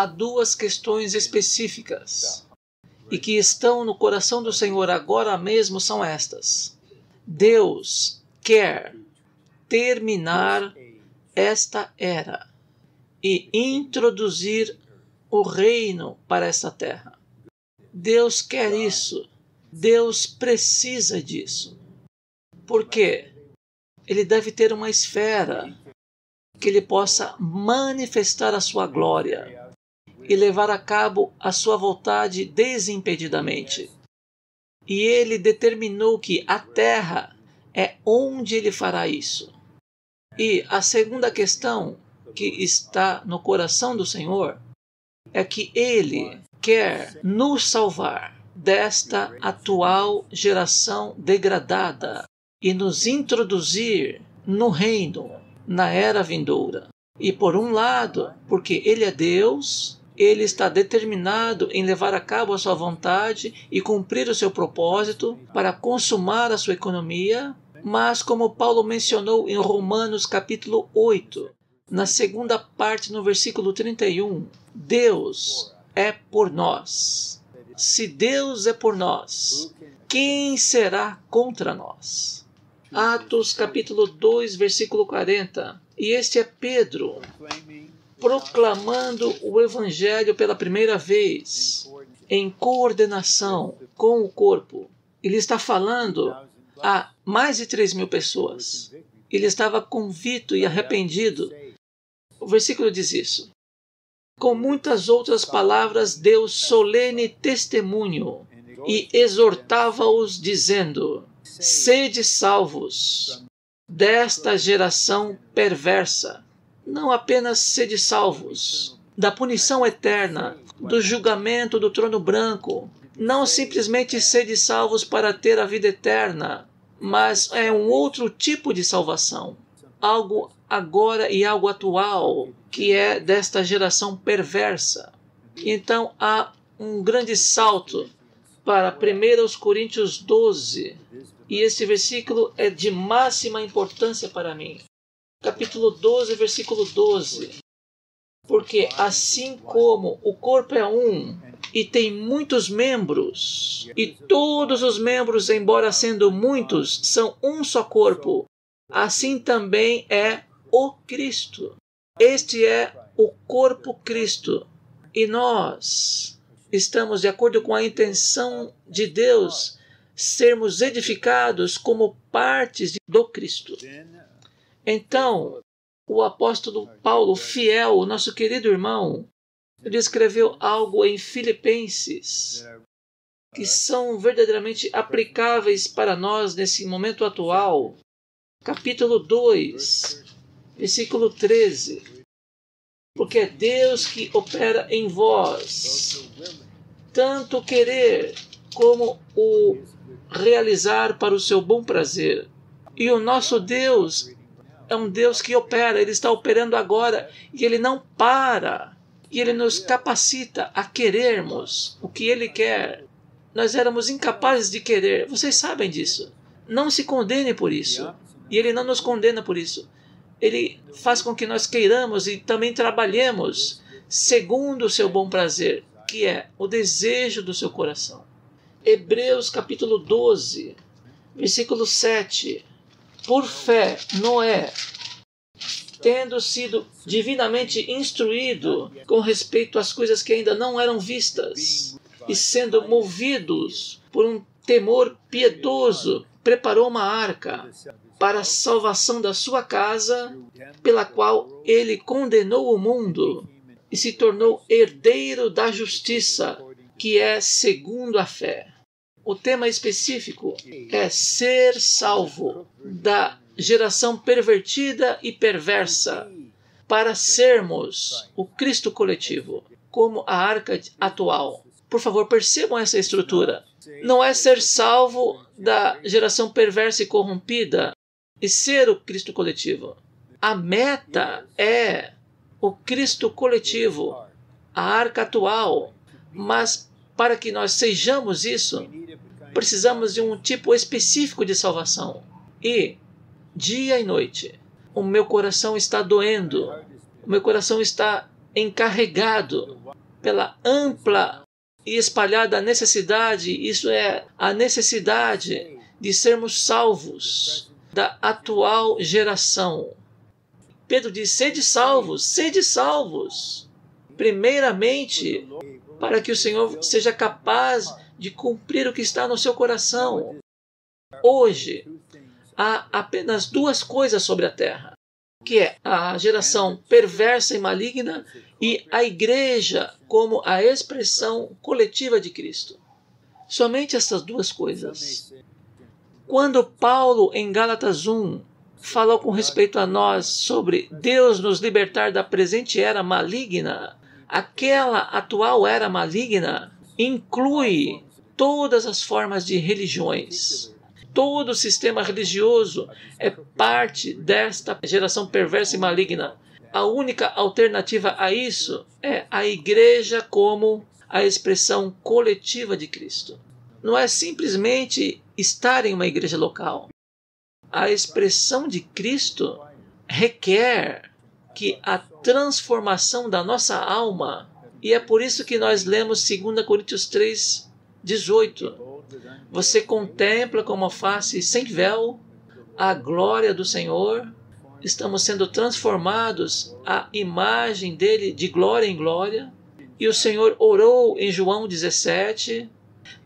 há duas questões específicas e que estão no coração do Senhor agora mesmo, são estas. Deus quer terminar esta era e introduzir o reino para esta terra. Deus quer isso. Deus precisa disso. Por quê? Ele deve ter uma esfera que ele possa manifestar a sua glória e levar a cabo a sua vontade desimpedidamente. E ele determinou que a terra é onde ele fará isso. E a segunda questão que está no coração do Senhor é que ele quer nos salvar desta atual geração degradada e nos introduzir no reino, na era vindoura. E por um lado, porque ele é Deus, ele está determinado em levar a cabo a sua vontade e cumprir o seu propósito para consumar a sua economia, mas como Paulo mencionou em Romanos capítulo 8, na segunda parte, no versículo 31, Deus é por nós. Se Deus é por nós, quem será contra nós? Atos capítulo 2, versículo 40. E este é Pedro, proclamando o Evangelho pela primeira vez, em coordenação com o corpo. Ele está falando a mais de 3.000 pessoas. Ele estava convicto e arrependido. O versículo diz isso. Com muitas outras palavras, deu solene testemunho e exortava-os, dizendo: sede salvos desta geração perversa. Não apenas sede salvos da punição eterna, do julgamento do trono branco. Não simplesmente sede salvos para ter a vida eterna, mas é um outro tipo de salvação. Algo agora e algo atual, que é desta geração perversa. Então há um grande salto para 1 Coríntios 12, e esse versículo é de máxima importância para mim. Capítulo 12, versículo 12. Porque assim como o corpo é um e tem muitos membros, e todos os membros, embora sendo muitos, são um só corpo, assim também é o Cristo. Este é o corpo Cristo. E nós estamos, de acordo com a intenção de Deus, sermos edificados como partes do Cristo. Então, o apóstolo Paulo, fiel, o nosso querido irmão, ele escreveu algo em Filipenses que são verdadeiramente aplicáveis para nós nesse momento atual. Capítulo 2, versículo 13. Porque é Deus que opera em vós, tanto querer como o realizar para o seu bom prazer. E o nosso Deus é um Deus que opera, Ele está operando agora e Ele não para. E Ele nos capacita a querermos o que Ele quer. Nós éramos incapazes de querer, vocês sabem disso. Não se condene por isso. E Ele não nos condena por isso. Ele faz com que nós queiramos e também trabalhemos segundo o seu bom prazer, que é o desejo do seu coração. Hebreus capítulo 12, versículo 7. Por fé, Noé, tendo sido divinamente instruído com respeito às coisas que ainda não eram vistas, e sendo movidos por um temor piedoso, preparou uma arca para a salvação da sua casa, pela qual ele condenou o mundo e se tornou herdeiro da justiça, que é segundo a fé. O tema específico é ser salvo da geração pervertida e perversa, para sermos o Cristo coletivo, como a arca atual. Por favor, percebam essa estrutura. Não é ser salvo da geração perversa e corrompida e ser o Cristo coletivo. A meta é o Cristo coletivo, a arca atual. Mas para que nós sejamos isso, precisamos de um tipo específico de salvação. E, dia e noite, o meu coração está doendo, o meu coração está encarregado pela ampla e espalhada necessidade, isso é, a necessidade de sermos salvos da atual geração. Pedro diz: sede salvos, primeiramente, para que o Senhor seja capaz de cumprir o que está no seu coração. Hoje, há apenas duas coisas sobre a terra, que é a geração perversa e maligna e a igreja como a expressão coletiva de Cristo. Somente essas duas coisas. Quando Paulo, em Gálatas 1, falou com respeito a nós sobre Deus nos libertar da presente era maligna, aquela atual era maligna inclui todas as formas de religiões. Todo o sistema religioso é parte desta geração perversa e maligna. A única alternativa a isso é a igreja como a expressão coletiva de Cristo. Não é simplesmente estar em uma igreja local. A expressão de Cristo requer que a transformação da nossa alma, e é por isso que nós lemos 2 Coríntios 3:18. Você contempla com uma face sem véu a glória do Senhor. Estamos sendo transformados à imagem dele de glória em glória. E o Senhor orou em João 17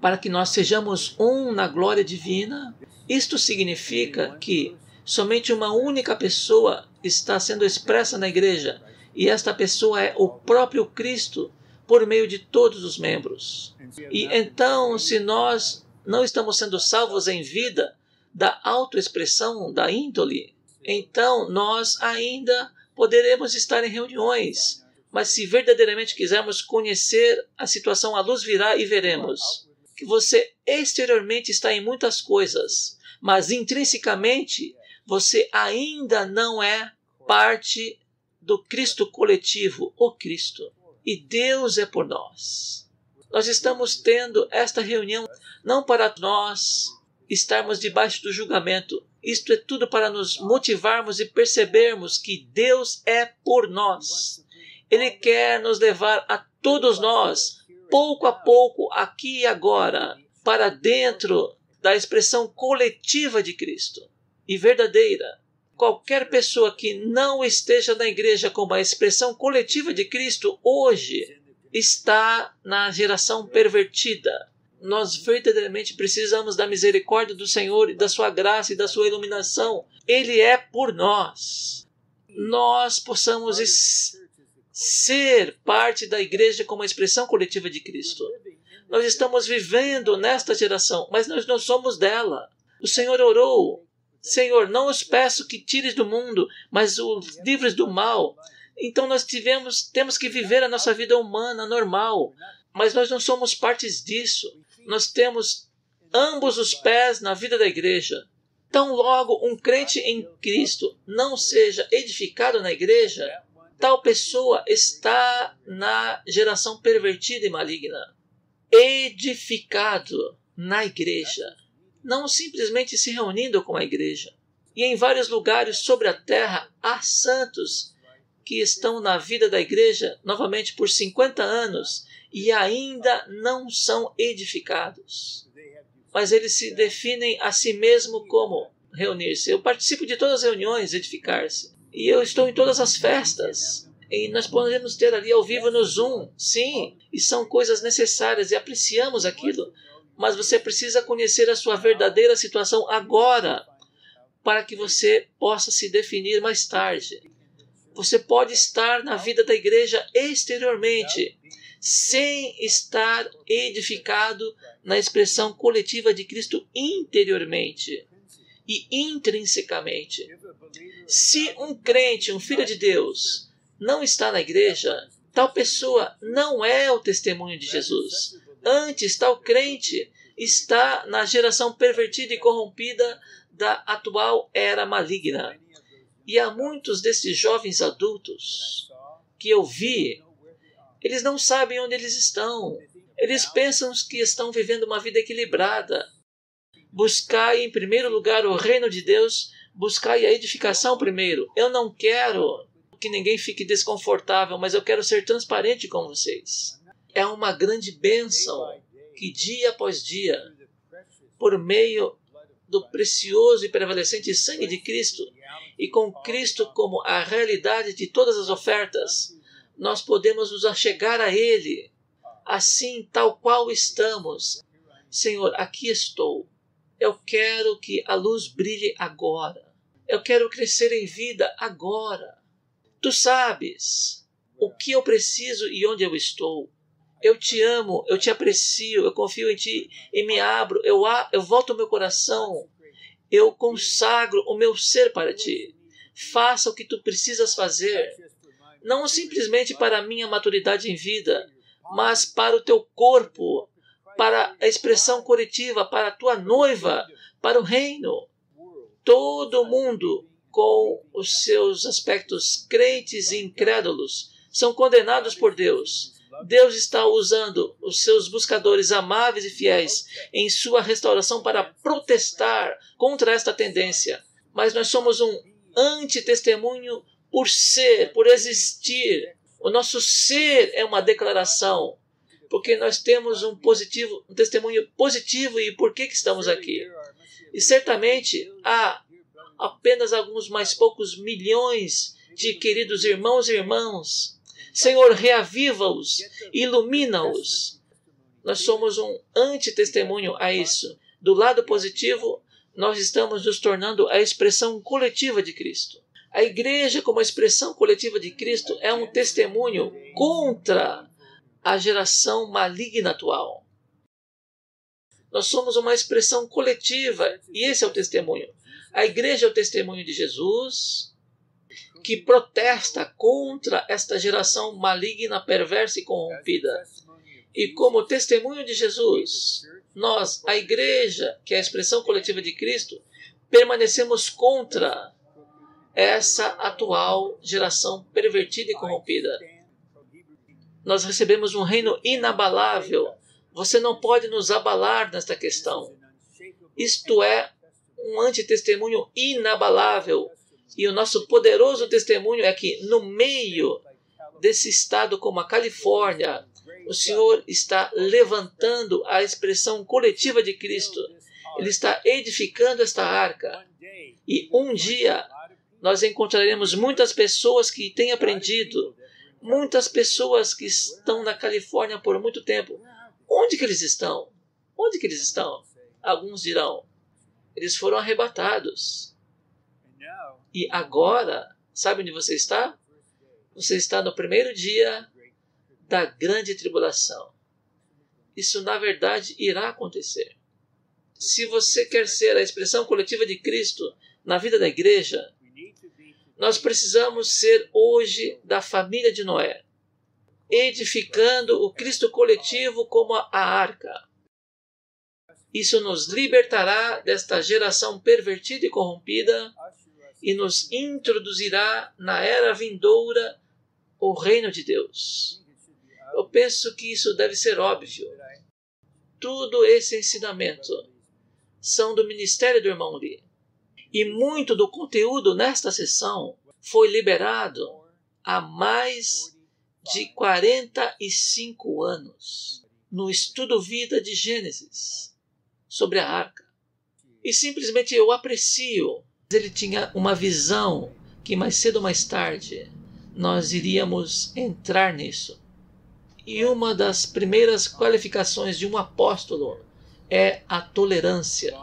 para que nós sejamos um na glória divina. Isto significa que somente uma única pessoa está sendo expressa na igreja, e esta pessoa é o próprio Cristo, por meio de todos os membros. E então, se nós não estamos sendo salvos em vida da autoexpressão da índole, então nós ainda poderemos estar em reuniões, mas se verdadeiramente quisermos conhecer a situação, a luz virá e veremos que você exteriormente está em muitas coisas, mas intrinsecamente você ainda não é parte do Cristo coletivo, o Cristo. E Deus é por nós. Nós estamos tendo esta reunião não para nós estarmos debaixo do julgamento. Isto é tudo para nos motivarmos e percebermos que Deus é por nós. Ele quer nos levar a todos nós, pouco a pouco, aqui e agora, para dentro da expressão coletiva de Cristo e verdadeira. Qualquer pessoa que não esteja na igreja como a expressão coletiva de Cristo hoje está na geração pervertida. Nós verdadeiramente precisamos da misericórdia do Senhor e da sua graça e da sua iluminação. Ele é por nós. Nós possamos ser parte da igreja como a expressão coletiva de Cristo. Nós estamos vivendo nesta geração, mas nós não somos dela. O Senhor orou: Senhor, não os peço que tires do mundo, mas os livres do mal. Então nós temos que viver a nossa vida humana, normal. Mas nós não somos partes disso. Nós temos ambos os pés na vida da igreja. Tão logo um crente em Cristo não seja edificado na igreja, tal pessoa está na geração pervertida e maligna. Edificado na igreja, não simplesmente se reunindo com a igreja. E em vários lugares sobre a terra há santos que estão na vida da igreja novamente por 50 anos e ainda não são edificados. Mas eles se definem a si mesmo como reunir-se. Eu participo de todas as reuniões, edificar-se. E eu estou em todas as festas. E nós podemos ter ali ao vivo no Zoom. Sim, e são coisas necessárias e apreciamos aquilo. Mas você precisa conhecer a sua verdadeira situação agora, para que você possa se definir mais tarde. Você pode estar na vida da igreja exteriormente, sem estar edificado na expressão coletiva de Cristo interiormente e intrinsecamente. Se um crente, um filho de Deus, não está na igreja, tal pessoa não é o testemunho de Jesus. Antes, tal crente está na geração pervertida e corrompida da atual era maligna. E há muitos desses jovens adultos que eu vi, eles não sabem onde eles estão. Eles pensam que estão vivendo uma vida equilibrada. Buscai em primeiro lugar o reino de Deus, buscai a edificação primeiro. Eu não quero que ninguém fique desconfortável, mas eu quero ser transparente com vocês. É uma grande bênção que dia após dia, por meio do precioso e prevalecente sangue de Cristo, e com Cristo como a realidade de todas as ofertas, nós podemos nos achegar a Ele, assim, tal qual estamos. Senhor, aqui estou. Eu quero que a luz brilhe agora. Eu quero crescer em vida agora. Tu sabes o que eu preciso e onde eu estou. Eu te amo, eu te aprecio, eu confio em ti e me abro, eu volto o meu coração, eu consagro o meu ser para ti. Faça o que tu precisas fazer, não simplesmente para a minha maturidade em vida, mas para o teu corpo, para a expressão coletiva, para a tua noiva, para o reino. Todo mundo, com os seus aspectos crentes e incrédulos, são condenados por Deus. Deus está usando os seus buscadores amáveis e fiéis em sua restauração para protestar contra esta tendência. Mas nós somos um antitestemunho por ser, por existir. O nosso ser é uma declaração, porque nós temos um testemunho positivo e por que estamos aqui. E certamente há apenas alguns mais poucos milhões de queridos irmãos e irmãs. Senhor, reaviva-os, ilumina-os. Nós somos um antitestemunho a isso. Do lado positivo, nós estamos nos tornando a expressão coletiva de Cristo. A igreja, como a expressão coletiva de Cristo, é um testemunho contra a geração maligna atual. Nós somos uma expressão coletiva e esse é o testemunho. A igreja é o testemunho de Jesus, que protesta contra esta geração maligna, perversa e corrompida. E como testemunho de Jesus, nós, a igreja, que é a expressão coletiva de Cristo, permanecemos contra essa atual geração pervertida e corrompida. Nós recebemos um reino inabalável. Você não pode nos abalar nesta questão. Isto é um antitestemunho inabalável. E o nosso poderoso testemunho é que, no meio desse estado como a Califórnia, o Senhor está levantando a expressão coletiva de Cristo. Ele está edificando esta arca. E um dia nós encontraremos muitas pessoas que têm aprendido, muitas pessoas que estão na Califórnia por muito tempo. Onde que eles estão? Onde que eles estão? Alguns dirão, eles foram arrebatados. E agora, sabe onde você está? Você está no primeiro dia da grande tribulação. Isso, na verdade, irá acontecer. Se você quer ser a expressão coletiva de Cristo na vida da igreja, nós precisamos ser hoje da família de Noé, edificando o Cristo coletivo como a arca. Isso nos libertará desta geração pervertida e corrompida e nos introduzirá na era vindoura o reino de Deus. Eu penso que isso deve ser óbvio. Tudo esse ensinamento são do ministério do irmão Lee. E muito do conteúdo nesta sessão foi liberado há mais de 45 anos no estudo vida de Gênesis sobre a arca. E simplesmente eu aprecio. Ele tinha uma visão que mais cedo ou mais tarde nós iríamos entrar nisso. E uma das primeiras qualificações de um apóstolo é a tolerância,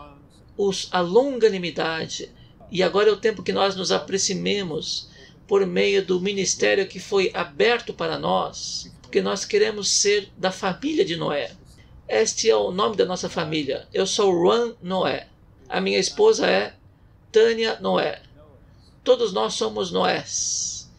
a longanimidade. E agora é o tempo que nós nos aproximemos por meio do ministério que foi aberto para nós, porque nós queremos ser da família de Noé. Este é o nome da nossa família. Eu sou Ron Noé. A minha esposa é Tânia Noé. Todos nós somos Noés.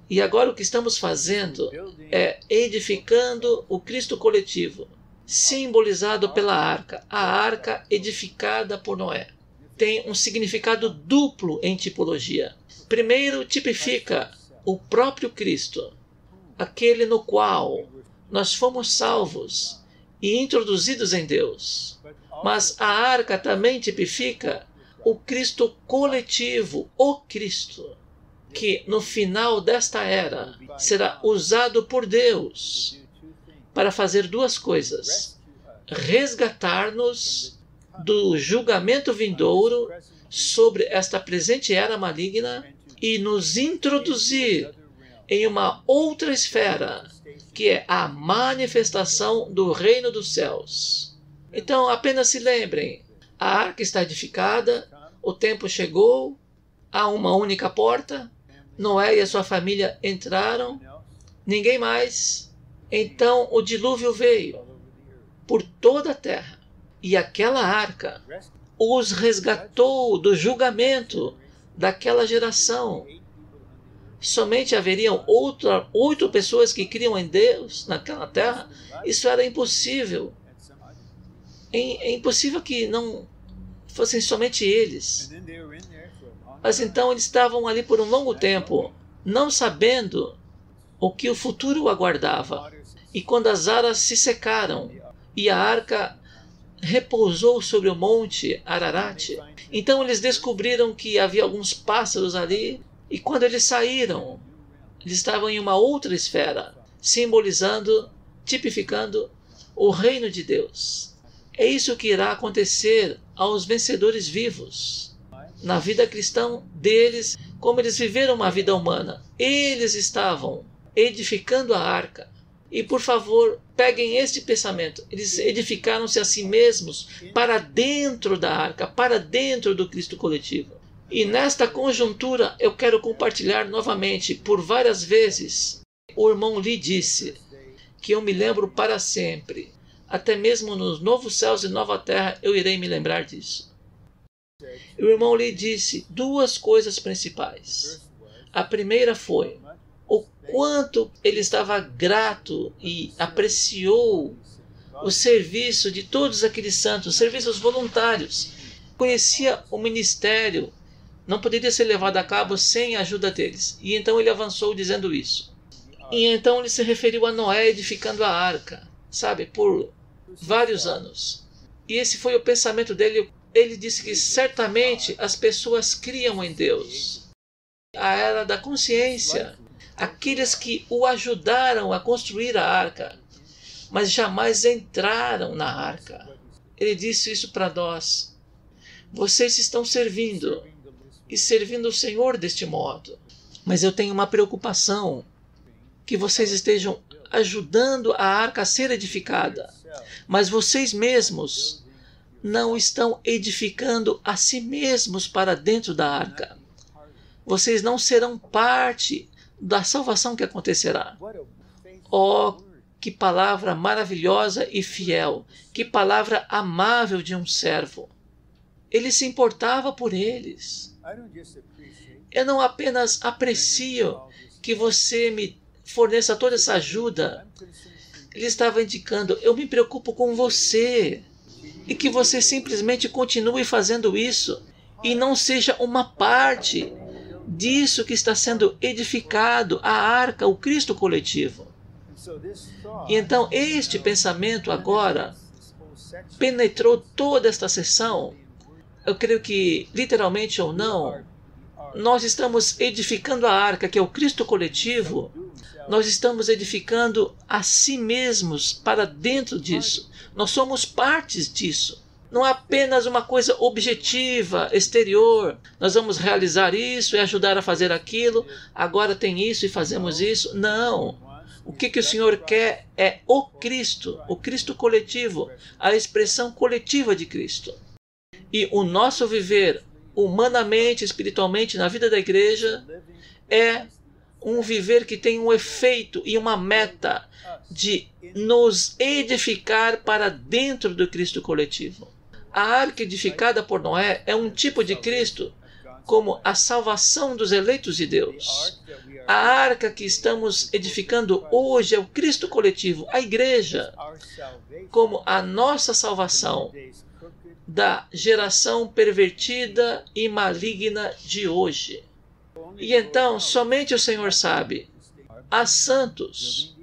E agora o que estamos fazendo é edificando o Cristo coletivo, simbolizado pela arca. A arca edificada por Noé tem um significado duplo em tipologia. Primeiro, tipifica o próprio Cristo, aquele no qual nós fomos salvos e introduzidos em Deus. Mas a arca também tipifica o Cristo coletivo, o Cristo. que no final desta era será usado por Deus para fazer duas coisas: resgatar-nos do julgamento vindouro sobre esta presente era maligna e nos introduzir em uma outra esfera, que é a manifestação do reino dos céus. Então, apenas se lembrem, a arca está edificada, o tempo chegou, há uma única porta, Noé e a sua família entraram, ninguém mais. Então o dilúvio veio por toda a terra, e aquela arca os resgatou do julgamento daquela geração. Somente haveriam 8 pessoas que criam em Deus naquela terra. Isso era impossível. É impossível que não fossem somente eles. Mas então eles estavam ali por um longo tempo, não sabendo o que o futuro aguardava. E quando as aras se secaram e a arca repousou sobre o monte Ararat, então eles descobriram que havia alguns pássaros ali. E quando eles saíram, eles estavam em uma outra esfera, simbolizando, tipificando o reino de Deus. É isso que irá acontecer aos vencedores vivos. Na vida cristã deles, como eles viveram uma vida humana, eles estavam edificando a arca. E por favor, peguem este pensamento. Eles edificaram-se a si mesmos para dentro da arca, para dentro do Cristo coletivo. E nesta conjuntura eu quero compartilhar novamente, por várias vezes, o irmão Lee disse, que eu me lembro para sempre, até mesmo nos novos céus e nova terra eu irei me lembrar disso. E o irmão Lee disse 2 coisas principais. A primeira foi o quanto ele estava grato e apreciou o serviço de todos aqueles santos, serviços voluntários. Conhecia o ministério, não poderia ser levado a cabo sem a ajuda deles. E então ele avançou dizendo isso. E então ele se referiu a Noé edificando a arca, sabe, por vários anos. E esse foi o pensamento dele. Ele disse que certamente as pessoas criam em Deus. A era da consciência, aqueles que o ajudaram a construir a arca, mas jamais entraram na arca. Ele disse isso para nós. Vocês estão servindo, e servindo o Senhor deste modo. Mas eu tenho uma preocupação, que vocês estejam ajudando a arca a ser edificada, mas vocês mesmos não estão edificando a si mesmos para dentro da arca. Vocês não serão parte da salvação que acontecerá. Oh, que palavra maravilhosa e fiel! Que palavra amável de um servo! Ele se importava por eles. Eu não apenas aprecio que você me forneça toda essa ajuda. Ele estava indicando, eu me preocupo com você. E que você simplesmente continue fazendo isso e não seja uma parte disso que está sendo edificado, a arca, o Cristo coletivo. E então este pensamento agora penetrou toda esta sessão. Eu creio que, literalmente ou não, nós estamos edificando a arca, que é o Cristo coletivo. Nós estamos edificando a si mesmos para dentro disso. Nós somos partes disso. Não é apenas uma coisa objetiva, exterior. Nós vamos realizar isso e ajudar a fazer aquilo. Agora tem isso e fazemos isso. Não. O que o Senhor quer é o Cristo coletivo, a expressão coletiva de Cristo. E o nosso viver humanamente, espiritualmente, na vida da igreja, é um viver que tem um efeito e uma meta de nos edificar para dentro do Cristo coletivo. A arca edificada por Noé é um tipo de Cristo, como a salvação dos eleitos de Deus. A arca que estamos edificando hoje é o Cristo coletivo, a igreja, como a nossa salvação da geração pervertida e maligna de hoje. E então, somente o Senhor sabe, há santos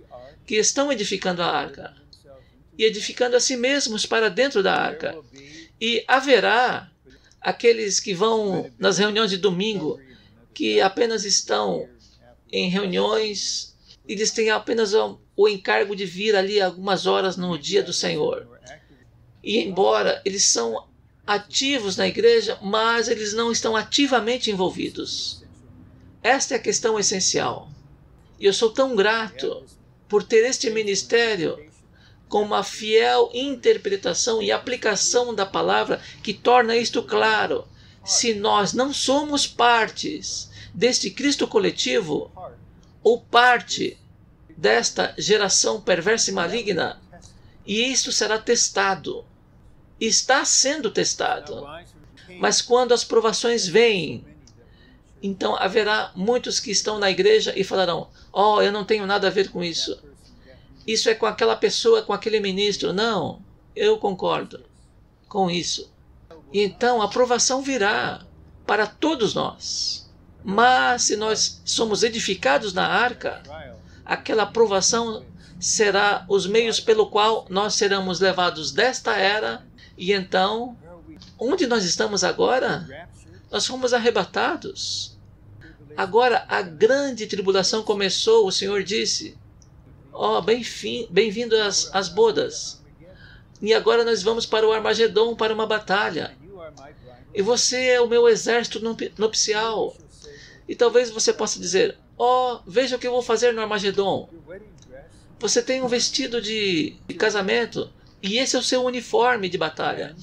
que estão edificando a arca e edificando a si mesmos para dentro da arca. E haverá aqueles que vão nas reuniões de domingo que apenas estão em reuniões, eles têm apenas o encargo de vir ali algumas horas no dia do Senhor. E embora eles são ativos na igreja, mas eles não estão ativamente envolvidos. Esta é a questão essencial. E eu sou tão grato por ter este ministério com uma fiel interpretação e aplicação da palavra que torna isto claro. Se nós não somos partes deste Cristo coletivo, ou parte desta geração perversa e maligna, e isto será testado. Está sendo testado. Mas quando as provações vêm, então haverá muitos que estão na igreja e falarão: oh, eu não tenho nada a ver com isso. Isso é com aquela pessoa, com aquele ministro. Não, eu concordo com isso. E então a provação virá para todos nós. Mas se nós somos edificados na arca, aquela provação será os meios pelo qual nós seremos levados desta era. E então, onde nós estamos agora? Nós fomos arrebatados. Agora a grande tribulação começou, o Senhor disse: ó, bem-vindo às bodas. E agora nós vamos para o Armagedon, para uma batalha. E você é o meu exército nupcial. E talvez você possa dizer: ó, veja o que eu vou fazer no Armagedon. Você tem um vestido de casamento, e esse é o seu uniforme de batalha.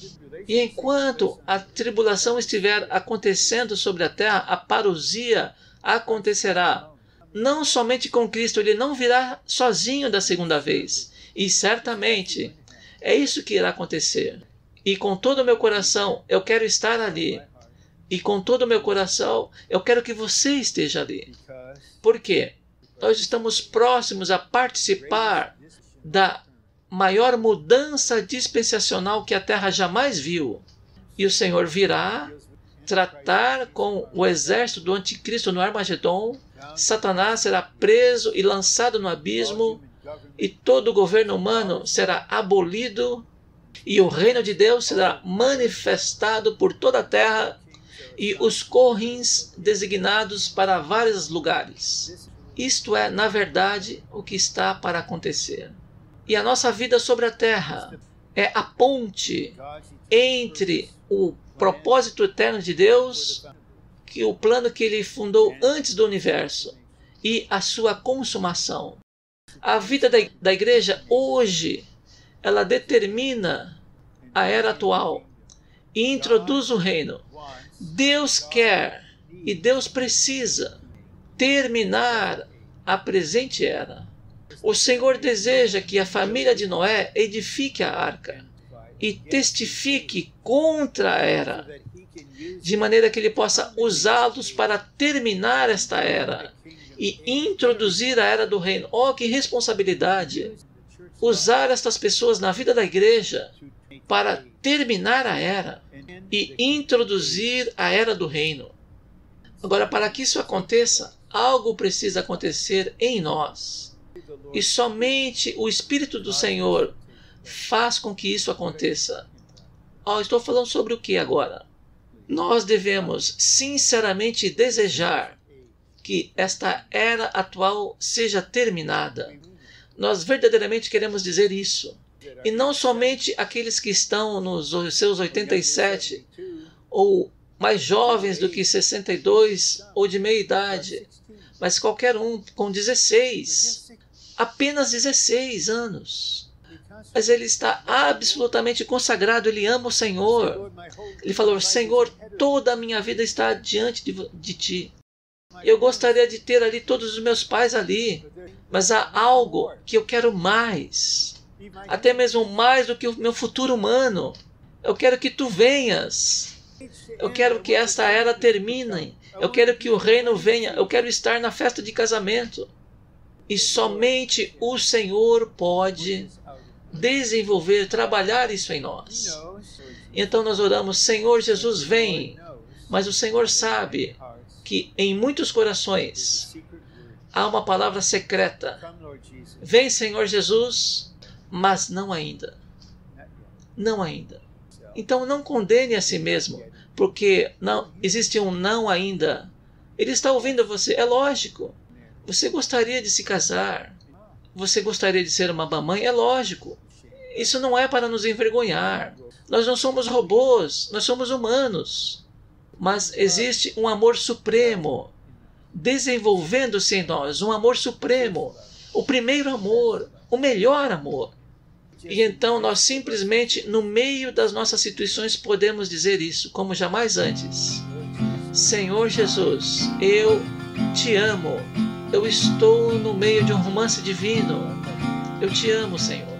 E enquanto a tribulação estiver acontecendo sobre a terra, a parousia acontecerá. Não somente com Cristo, ele não virá sozinho da segunda vez. E certamente é isso que irá acontecer. E com todo o meu coração eu quero estar ali. E com todo o meu coração eu quero que você esteja ali. Por quê? Nós estamos próximos a participar da maior mudança dispensacional que a terra jamais viu. E o Senhor virá tratar com o exército do anticristo no Armagedon. Satanás será preso e lançado no abismo, e todo o governo humano será abolido, e o reino de Deus será manifestado por toda a terra, e os Corins designados para vários lugares. Isto é, na verdade, o que está para acontecer. E a nossa vida sobre a terra é a ponte entre o propósito eterno de Deus, que o plano que ele fundou antes do universo, e a sua consumação. A vida da igreja hoje, ela determina a era atual e introduz o reino. Deus quer e Deus precisa terminar a presente era. O Senhor deseja que a família de Noé edifique a arca e testifique contra a era, de maneira que ele possa usá-los para terminar esta era e introduzir a era do reino. Oh, que responsabilidade! Usar estas pessoas na vida da igreja para terminar a era e introduzir a era do reino. Agora, para que isso aconteça, algo precisa acontecer em nós. E somente o Espírito do Senhor faz com que isso aconteça. Estou falando sobre o que agora? Nós devemos sinceramente desejar que esta era atual seja terminada. Nós verdadeiramente queremos dizer isso. E não somente aqueles que estão nos seus 87, ou mais jovens do que 62, ou de meia idade, mas qualquer um com 16, apenas 16 anos. Mas ele está absolutamente consagrado, ele ama o Senhor. Ele falou: Senhor, toda a minha vida está diante de ti. Eu gostaria de ter ali todos os meus pais ali, mas há algo que eu quero mais, até mesmo mais do que o meu futuro humano. Eu quero que tu venhas. Eu quero que esta era termine. Eu quero que o reino venha. Eu quero estar na festa de casamento. E somente o Senhor pode desenvolver, trabalhar isso em nós. Então nós oramos: Senhor Jesus, vem. Mas o Senhor sabe que em muitos corações há uma palavra secreta: vem, Senhor Jesus, mas não ainda. Não ainda. Então não condene a si mesmo, porque não existe um não ainda Ele está ouvindo você. É lógico. Você gostaria de se casar. Você gostaria de ser uma mamãe. É lógico. Isso não é para nos envergonhar. Nós não somos robôs. Nós somos humanos. Mas existe um amor supremo desenvolvendo-se em nós. Um amor supremo. O primeiro amor. O melhor amor. E então nós simplesmente, no meio das nossas situações, podemos dizer isso, como jamais antes. Senhor Jesus, eu te amo. Eu estou no meio de um romance divino. Eu te amo, Senhor.